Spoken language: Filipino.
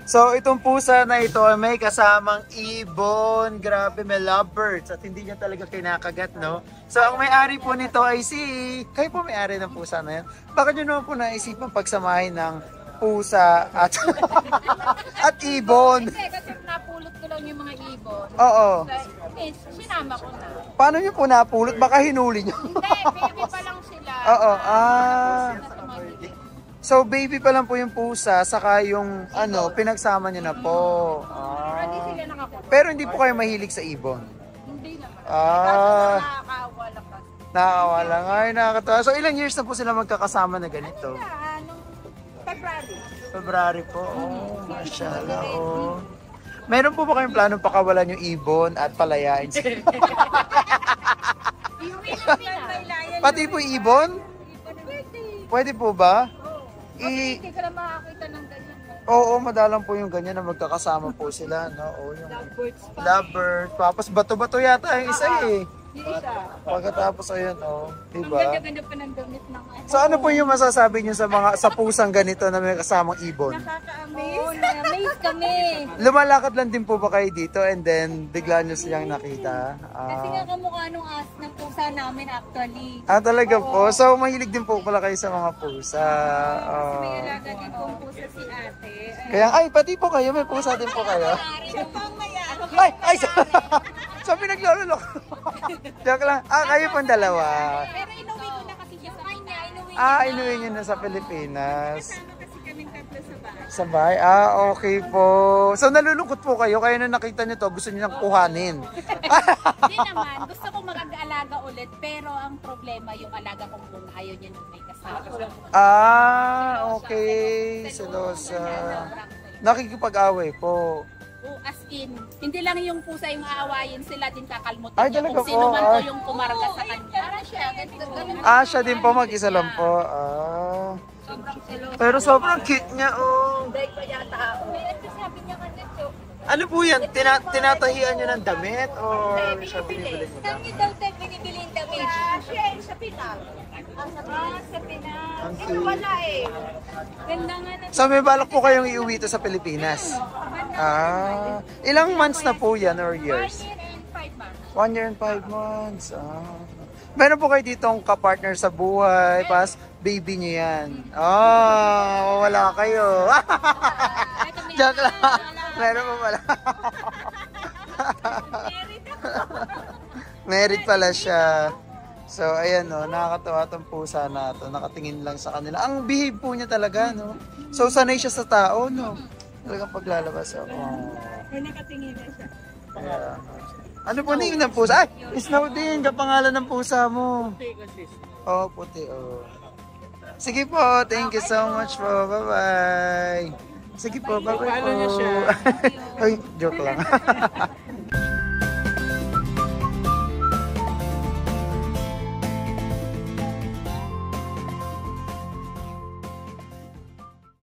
So, itong pusa na ito ay may kasamang ibon. Grabe, may lovebirds. At hindi niya talaga kinakagat, no? So, ang may-ari po nito ay si... Kayo po may-ari ng pusa na yan. Bakit nyo naman po naisipan pagsamahin ng pusa at at ibon? Kasi napulot ko lang yung mga ibon. Oo. So, sinama ko na. Paano nyo po napulot? Baka hinuli nyo. Hindi, baby pa lang sila. Oo, So, So, baby pa lang po yung pusa, saka yung pinagsama nyo na po. hindi sila nakapunta. Pero hindi po kayo mahilig sa ibon? Hindi naman. Ah. Nakakaawa lang kasi. Nakakawala nga. Ay, nakakatawa. So, ilang years na po sila magkakasama na ganito? Nung February. February po. Oh, mashallah. Oh. Meron po ba kayong planong pakawalan yung ibon at palayain sila? Pati po yung ibon? Pwede po ba? Hindi ka na makakita ng ganyan. Oo, madalang po yung ganyan na magkakasama po sila, no? O, yung lovebirds. Tapos bato-bato yata yung isa eh. Yung isa. Pagkatapos ayun, oh, Ang diba? ganda-ganda pa ng damit ng So ano po yung masasabi niyo sa pusang ganito na may kasamang ibon? Nakaka-amaze. Oo, na-amaze kami. Lumalakad lang din po ba kayo dito and then bigla niyo silang nakita? Kasi nga kamukha nung ng pusa namin actually. Talaga po. So mahilig din po pala kayo sa mga pusa. Kasi may alaga din pong pusa si ate. Kaya pati po kayo, may pusa din po kayo. Siya pang mayari. Ay, so pinaglololok. Joke lang. Kayo pong dalawa. Pero inuwi ko na kasi siya sa kanya. Inuwi niyo na sa Pilipinas. Kasama kasi kaming tatlo sa bahay. Sa bahay? Okay po. So nalulungkot po kayo, kaya na nakita niyo to, gusto niyo nang kuhanin. Hindi naman. Gusto ko mag-alaga ulit. Pero ang problema yung alaga kong muna. Ayaw niya nung may kasama. Okay. Selosa. Nakikipag-away po. As in, hindi lang yung pusa yung aawayin, sila din kakalmutin Ay, niya talaga kung sino po, man po yung kumarga sa kanya. Siya din po, mag-isa lang po. Sobrang seloso. Pero sobrang cute niya, oh. Dahil pa yata ako. Sabi niya kanito. Ano po yan? Tinatahian niyo ng damit? Or siya binibili niyo lang? Saan niyo daw tayo binibili yung damit? Sa Pinal. Sa Pinal. Ito wala eh. Ganda nga na. So may balak po kayong iuwi ito sa Pilipinas? Ilang months na po yan or years? 1 year and 5 months. 1 year and 5 months. Meron po kayo ditong kapartner sa buhay, pas baby niyo yan. Wala kayo. Joke lang. Meron po pala. Married pala siya. So, ayan, no, nakakatawa itong pusa na ito. Nakatingin lang sa kanila. Ang behave po niya talaga, no? So, sanay siya sa tao, no? Talagang paglalabas. Nakatingin na siya. Ano po name ng pusa? Ay, Snow din, kapangalan ng pusa mo. Puti, Sige po, thank you so much po. Bye-bye. Sige po, bye-bye po. Ay, joke lang.